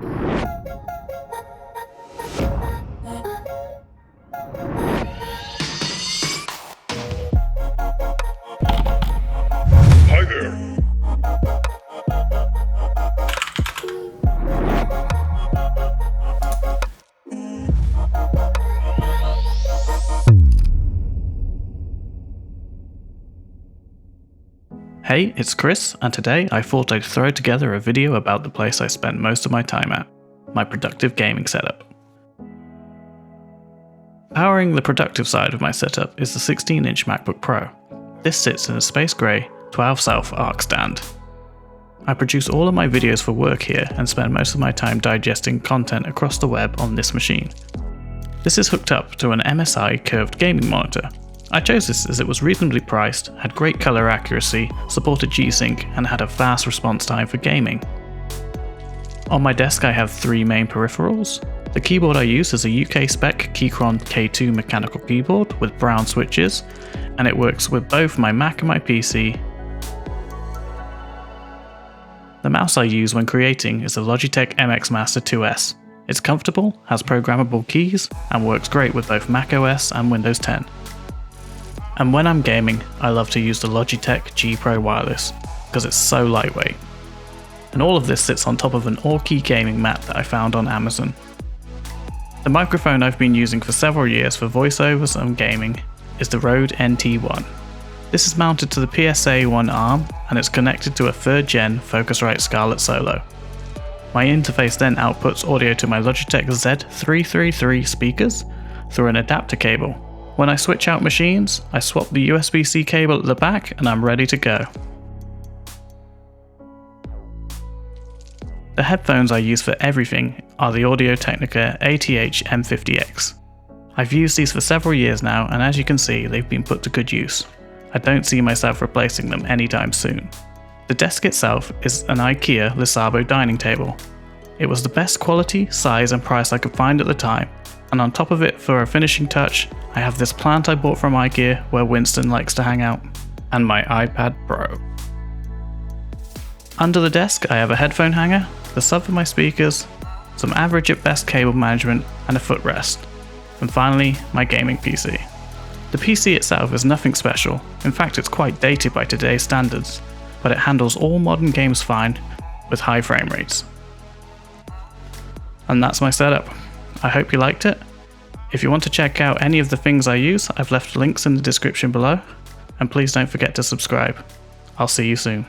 Hi there. Hey, it's Chris, and today I thought I'd throw together a video about the place I spend most of my time at, my productive gaming setup. Powering the productive side of my setup is the 16-inch MacBook Pro. This sits in a space grey 12 South arc stand. I produce all of my videos for work here and spend most of my time digesting content across the web on this machine. This is hooked up to an MSI curved gaming monitor. I chose this as it was reasonably priced, had great colour accuracy, supported G-Sync, and had a fast response time for gaming. On my desk I have three main peripherals. The keyboard I use is a UK spec Keychron K2 mechanical keyboard with brown switches, and it works with both my Mac and my PC. The mouse I use when creating is the Logitech MX Master 2S. It's comfortable, has programmable keys, and works great with both macOS and Windows 10. And when I'm gaming, I love to use the Logitech G Pro Wireless, because it's so lightweight. And all of this sits on top of an all-key gaming mat that I found on Amazon. The microphone I've been using for several years for voiceovers and gaming is the Rode NT1. This is mounted to the PSA-1 arm, and it's connected to a 3rd gen Focusrite Scarlett Solo. My interface then outputs audio to my Logitech Z333 speakers through an adapter cable. When I switch out machines, I swap the USB-C cable at the back and I'm ready to go. The headphones I use for everything are the Audio-Technica ATH M50X. I've used these for several years now, and as you can see, they've been put to good use. I don't see myself replacing them anytime soon. The desk itself is an Ikea Lisabo dining table. It was the best quality, size and price I could find at the time, and on top of it, for a finishing touch, I have this plant I bought from Ikea where Winston likes to hang out, and my iPad Pro. Under the desk I have a headphone hanger, the sub for my speakers, some average at best cable management and a footrest, and finally my gaming PC. The PC itself is nothing special, in fact it's quite dated by today's standards, but it handles all modern games fine with high frame rates. And that's my setup. I hope you liked it. If you want to check out any of the things I use, I've left links in the description below, and please don't forget to subscribe. I'll see you soon.